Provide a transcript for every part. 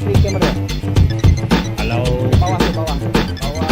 free camera. Kalau Bawah ke bawah. Bawah.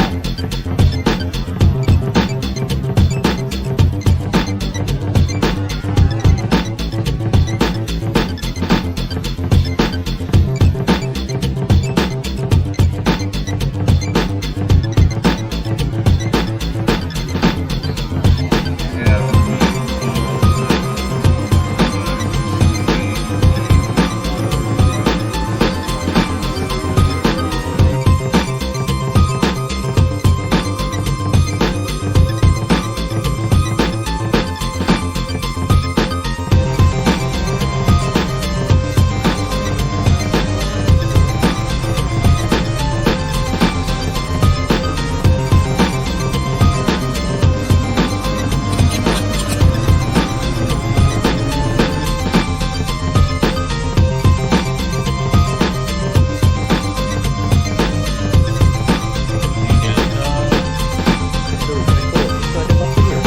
Itu ada batu dia.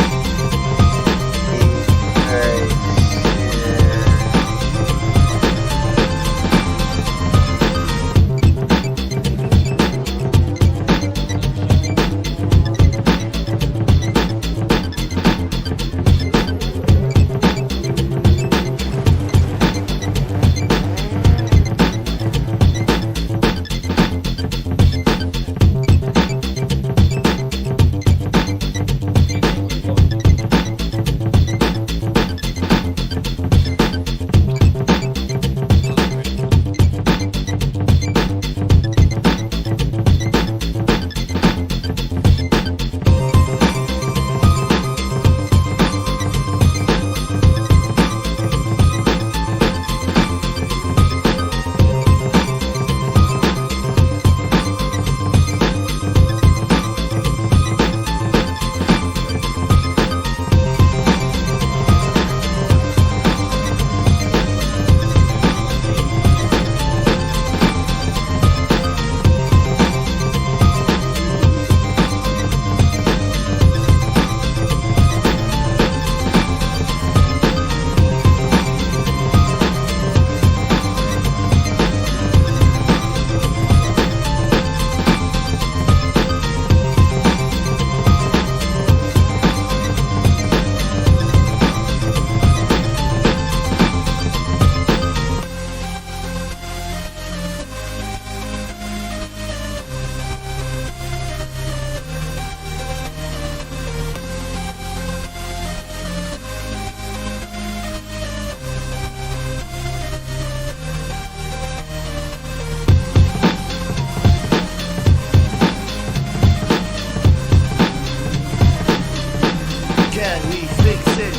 Can we fix it?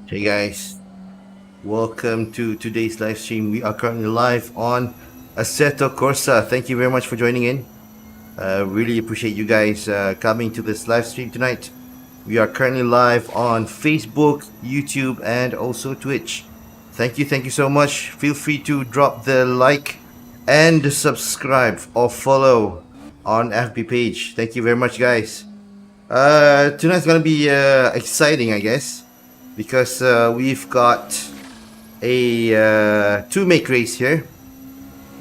Okay guys, Welcome to today's live stream. We are currently live on Assetto Corsa. Thank you very much for joining in. Really appreciate you guys coming to this live stream tonight. We are currently live on Facebook, YouTube, and also Twitch. Thank you so much. Feel free to drop the like and subscribe or follow on FB page. Thank you very much, guys. Tonight's gonna be exciting, I guess, because we've got a two-make race here.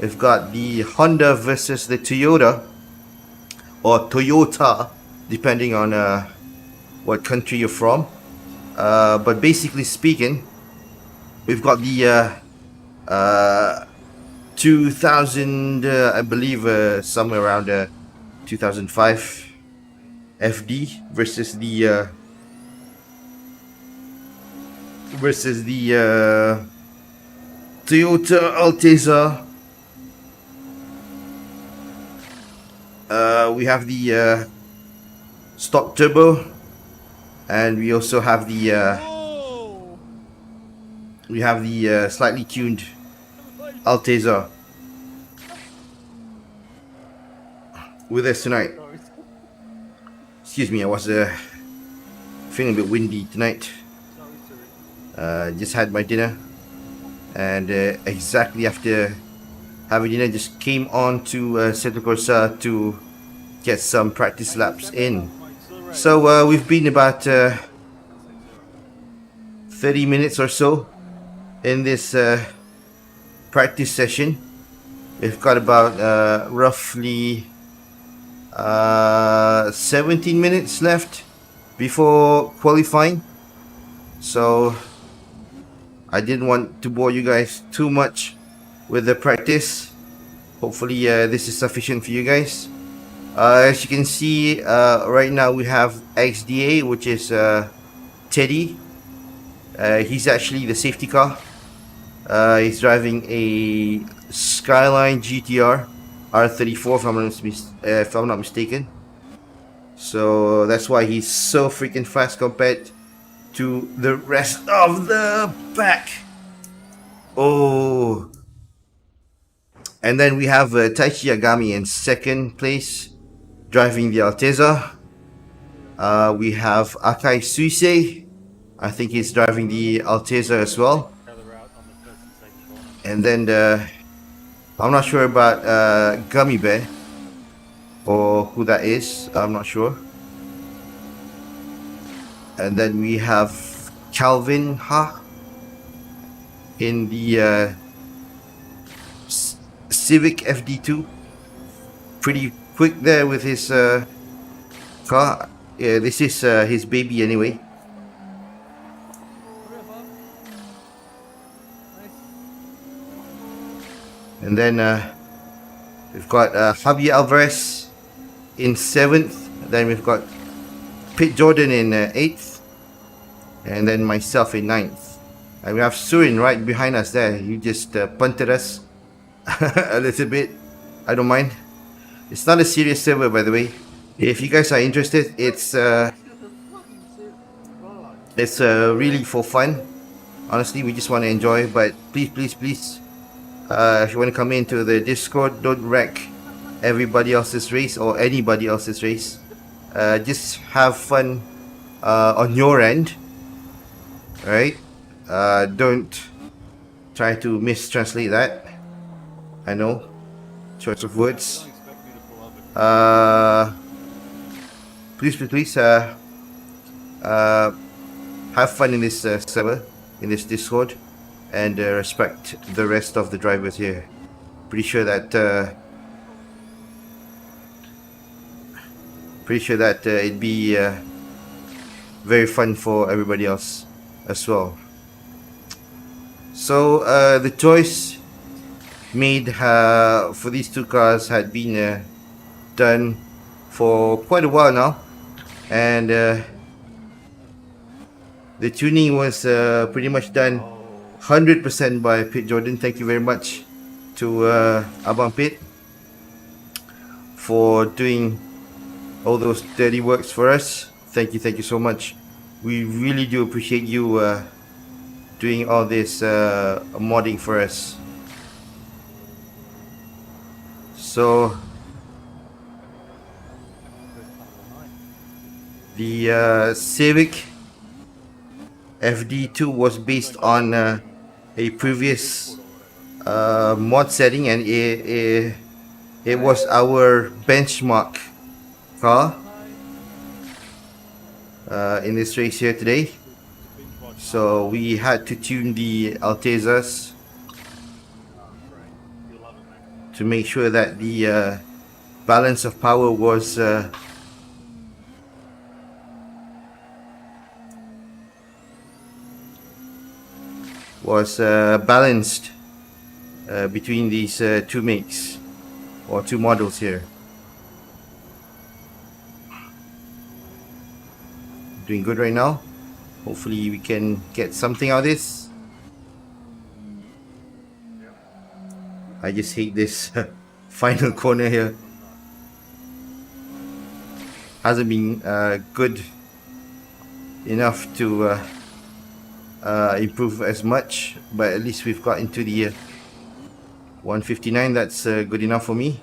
We've got the Honda versus the Toyota, or Toyota, depending on what country you're from. But basically speaking, we've got the 2000, I believe, somewhere around 2005 FD versus the Toyota Altezza. We have the stock turbo, and we also have the slightly tuned Altezza with us tonight. Excuse me, I was feeling a bit windy tonight. Just had my dinner, and exactly after having dinner, just came on to Assetto Corsa to get some practice laps in. So we've been about 30 minutes or so in this practice session. We've got about roughly 17 minutes left before qualifying. So I didn't want to bore you guys too much with the practice. Hopefully this is sufficient for you guys. As you can see, right now we have XDA, which is Teddy. He's actually the safety car. He's driving a Skyline GTR R34 if I'm not mistaken. So that's why he's so freaking fast compared to the rest of the pack. Oh. And then we have Taichi Yagami in second place, driving the Altezza. We have Akai Suisei. I think he's driving the Altezza as well. And then I'm not sure about Gummy Bear, or who that is. I'm not sure. And then we have Calvin Ha in the Civic FD2. Pretty quick there with his car. Yeah, this is his baby anyway. And then we've got Javier Alvarez in 7th. Then we've got Pit Jordan in 8th. And then myself in 9th. And we have Surin right behind us there. He just punted us a little bit. I don't mind. It's not a serious server, by the way. If you guys are interested, it's really for fun. Honestly, we just want to enjoy. But please, if you want to come into the Discord, don't wreck everybody else's race or anybody else's race. Just have fun on your end. Alright? Don't try to mistranslate that. I know. Choice of words. Please have fun in this server, in this Discord, and respect the rest of the drivers here. Pretty sure that it'd be very fun for everybody else as well. So the choice made for these two cars had been done for quite a while now, and the tuning was pretty much done 100% by Pit Jordan. Thank you very much to Abang Pit for doing all those dirty works for us. Thank you so much. We really do appreciate you doing all this modding for us. So the Civic FD2 was based on a previous mod setting, and it was our benchmark car in this race here today. So we had to tune the Altezas to make sure that the balance of power was balanced between these two makes or two models here. Doing good right now. Hopefully we can get something out of this. I just hate this final corner here. Hasn't been good enough to improve as much, but at least we've got into the 159. That's good enough for me.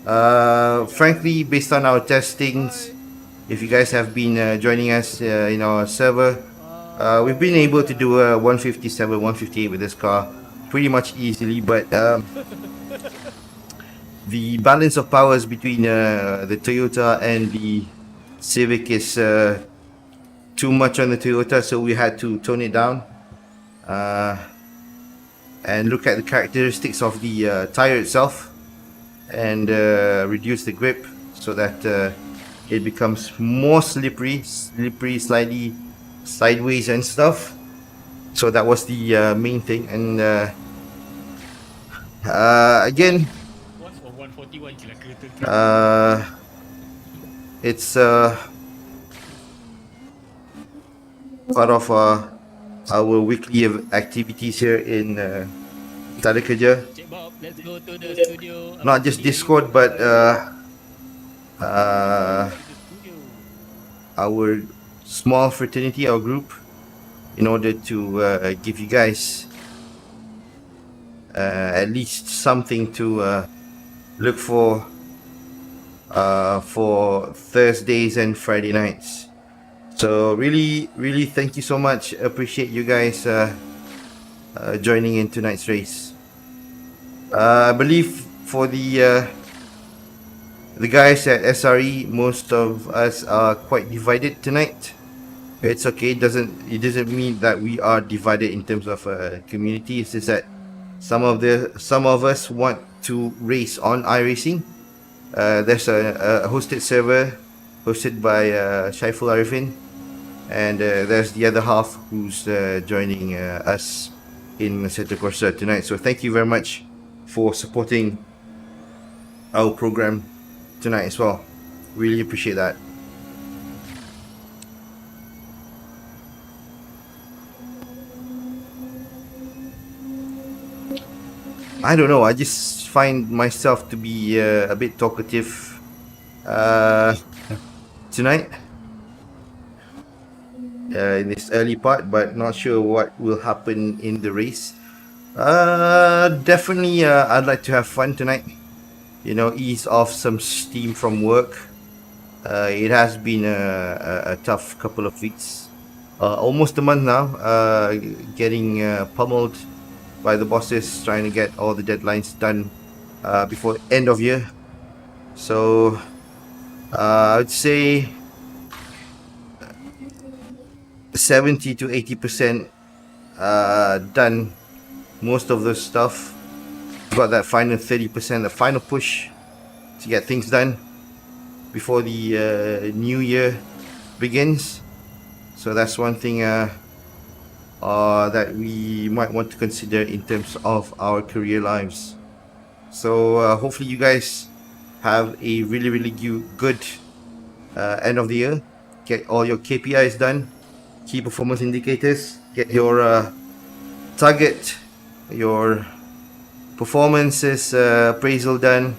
Frankly, based on our testings, if you guys have been joining us in our server, we've been able to do a 157, 158 with this car pretty much easily, but the balance of powers between the Toyota and the Civic is too much on the Toyota, so we had to tone it down and look at the characteristics of the tire itself and reduce the grip so that it becomes more slippery, slightly sideways and stuff. So that was the main thing. And again, it's part of our weekly activities here in Tala Kerja. Not just Discord, but our small fraternity, our group, in order to give you guys at least something to look for Thursdays and Friday nights. So really thank you so much. Appreciate you guys joining in tonight's race. I believe for the guys at SRE, most of us are quite divided tonight. It's okay. It doesn't mean that we are divided in terms of community. It's just that some of us want to race on iRacing. There's a hosted server hosted by Shaiful Arifin, and there's the other half who's joining us in Assetto Corsa tonight. So thank you very much for supporting our program tonight as well. Really appreciate that. I don't know, I just find myself to be a bit talkative tonight in this early part, but not sure what will happen in the race. Definitely I'd like to have fun tonight, you know, ease off some steam from work. It has been a tough couple of weeks, almost a month now, getting pummeled by the bosses, trying to get all the deadlines done before end of year. So I'd say 70 to 80% done most of the stuff. Got that final 30%, the final push to get things done before the new year begins. So that's one thing that we might want to consider in terms of our career lives. So hopefully you guys have a really good end of the year. Get all your KPIs done, key performance indicators, get your target, your performances appraisal done.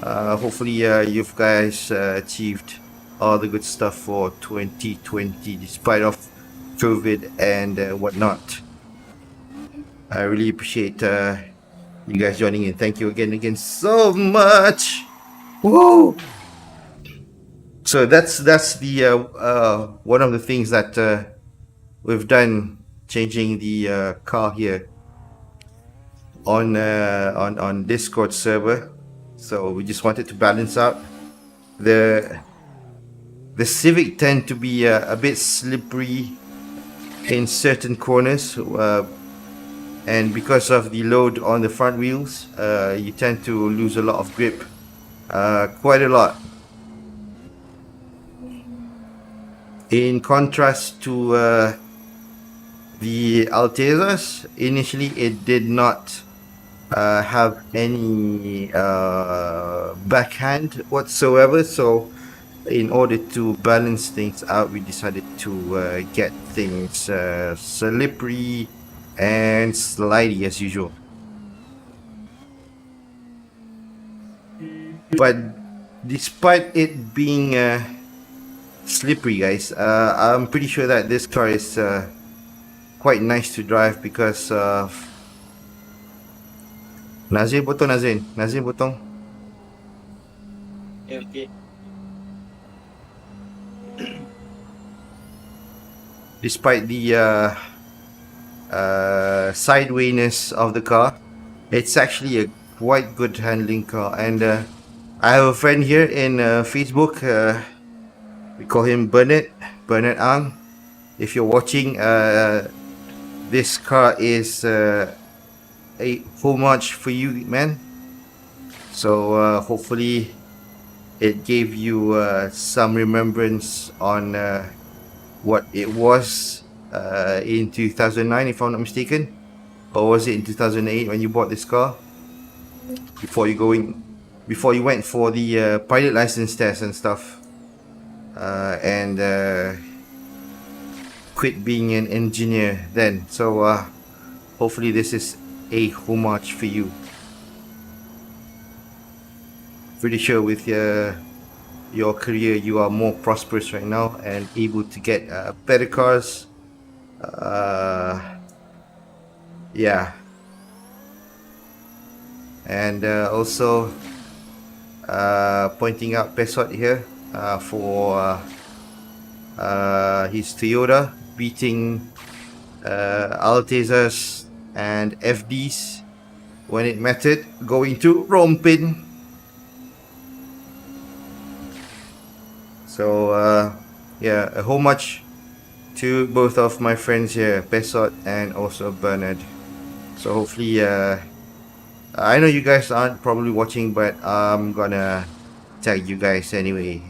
Hopefully you guys achieved all the good stuff for 2020 despite of COVID and whatnot. I really appreciate you guys joining in. Thank you again so much. Woo! So that's the one of the things that we've done, changing the car here on Discord server. So we just wanted to balance out. The Civic tend to be a bit slippery in certain corners, and because of the load on the front wheels, you tend to lose a lot of grip, quite a lot. In contrast to the Altezas, initially it did not have any backhand whatsoever, so in order to balance things out, we decided to get things slippery and slidey as usual. But despite it being slippery, guys, I'm pretty sure that this car is quite nice to drive because of Nazir botong. Nazir botong. Okay. Despite the sidewayness of the car, it's actually a quite good handling car. And I have a friend here in Facebook. We call him Bernard Ang. If you're watching, this car is a homage for you, man. So hopefully it gave you some remembrance on what it was in 2009, if I'm not mistaken, or was it in 2008 when you bought this car? Before you went for the pilot license test and stuff, and quit being an engineer then. So hopefully this is a homage for you. Pretty sure with your career you are more prosperous right now and able to get better cars. Yeah. And also pointing out Pesot here for his Toyota beating Altezas and FDs when it mattered, going to Rompin. So yeah, a homage to both of my friends here, Pesot and also Bernard. So hopefully I know you guys aren't probably watching, but I'm gonna tag you guys anyway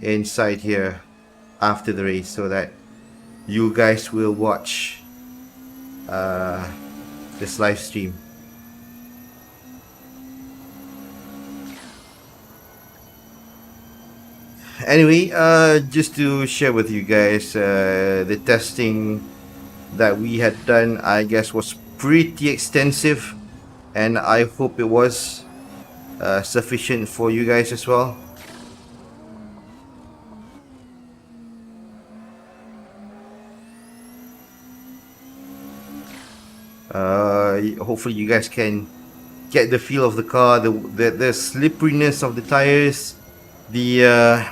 inside here after the race so that you guys will watch this live stream. Anyway, just to share with you guys, the testing that we had done, I guess, was pretty extensive, and I hope it was sufficient for you guys as well. Hopefully you guys can get the feel of the car, the slipperiness of the tires, the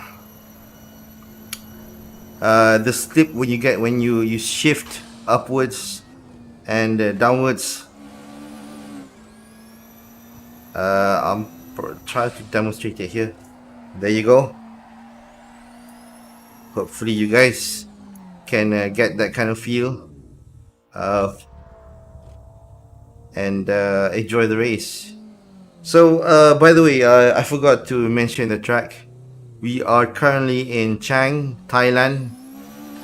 slip when you shift upwards and downwards. I'm trying to demonstrate it here. There you go. Hopefully you guys can get that kind of feel and enjoy the race. So by the way, I forgot to mention the track. We are currently in Chiang, Thailand.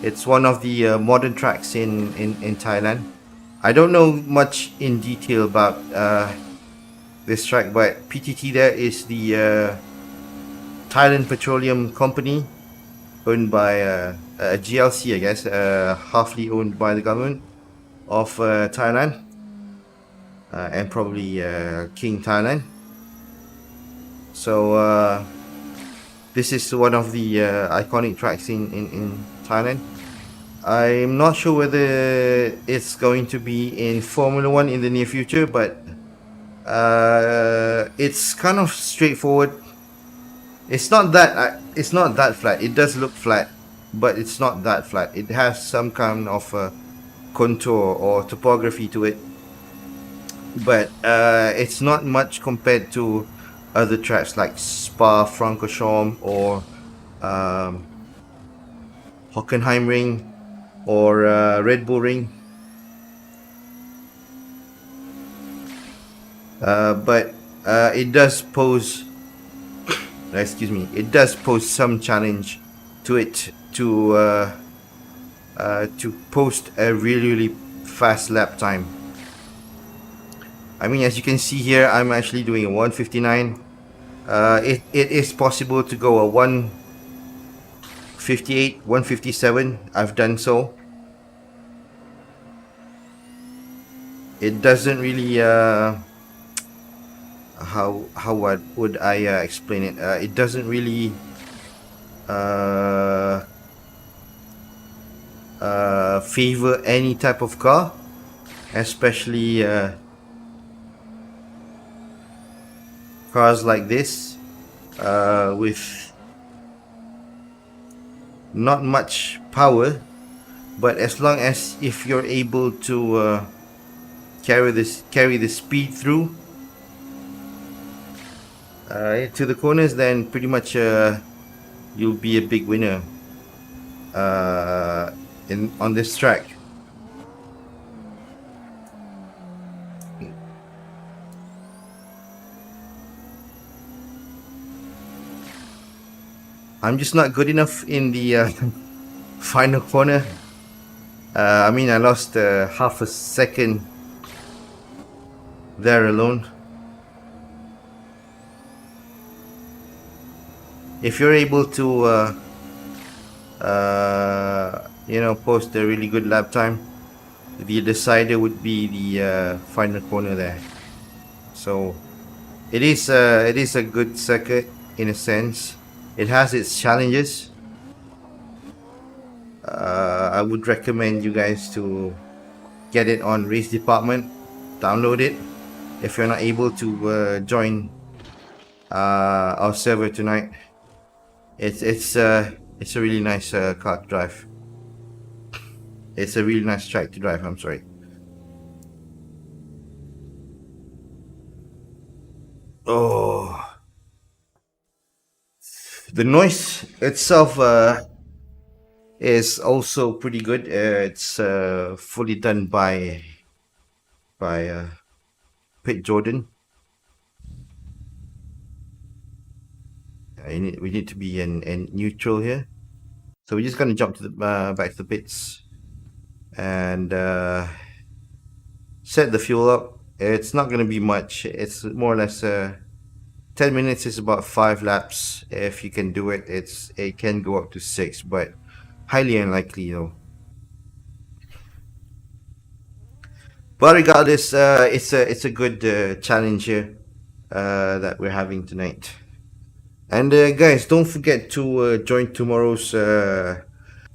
It's one of the modern tracks in Thailand. I don't know much in detail about this track, but PTT there is the Thailand Petroleum Company, owned by a GLC, I guess, halfly owned by the government of Thailand, and probably King Thailand. So this is one of the iconic tracks in Thailand. I'm not sure whether it's going to be in Formula One in the near future, but it's kind of straightforward. It's not that flat. It does look flat, but it's not that flat. It has some kind of contour or topography to it, but it's not much compared to other tracks like Spa-Francorchamps or um, Hockenheimring or Red Bull Ring. But it does pose, excuse me, it does pose some challenge to it to post a really fast lap time. I mean, as you can see here, I'm actually doing a 159. It is possible to go a 158, 157. I've done so. It doesn't really how would I explain it? It doesn't really favor any type of car, especially cars like this with not much power, but as long as if you're able to carry the speed through to the corners, then pretty much you'll be a big winner on this track. I'm just not good enough in the final corner. I mean, I lost half a second there alone. If you're able to post a really good lap time, the decider would be the final corner there. So it is a good circuit in a sense. It has its challenges. I would recommend you guys to get it on Race Department, download it. If you're not able to join our server tonight, it's a really nice car to drive. It's a really nice track to drive. I'm sorry. Oh, the noise itself is also pretty good. It's fully done by Pit Jordan. We need to be in neutral here, so we're just gonna jump to the back to the pits and set the fuel up. It's not gonna be much. It's more or less 10 minutes is about 5 laps. If you can do it, it can go up to 6, but highly unlikely though. But regardless, it's a good challenge here that we're having tonight. And guys, don't forget to join tomorrow's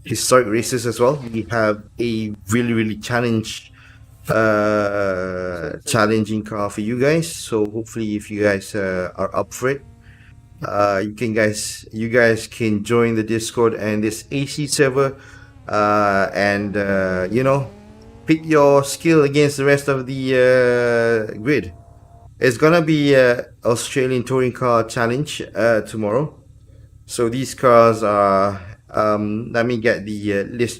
historic races as well. We have a really challenging car for you guys. So hopefully, if you guys are up for it, you guys can join the Discord and this AC server, and pit your skill against the rest of the grid. It's gonna be Australian Touring Car Challenge tomorrow. So these cars are let me get the list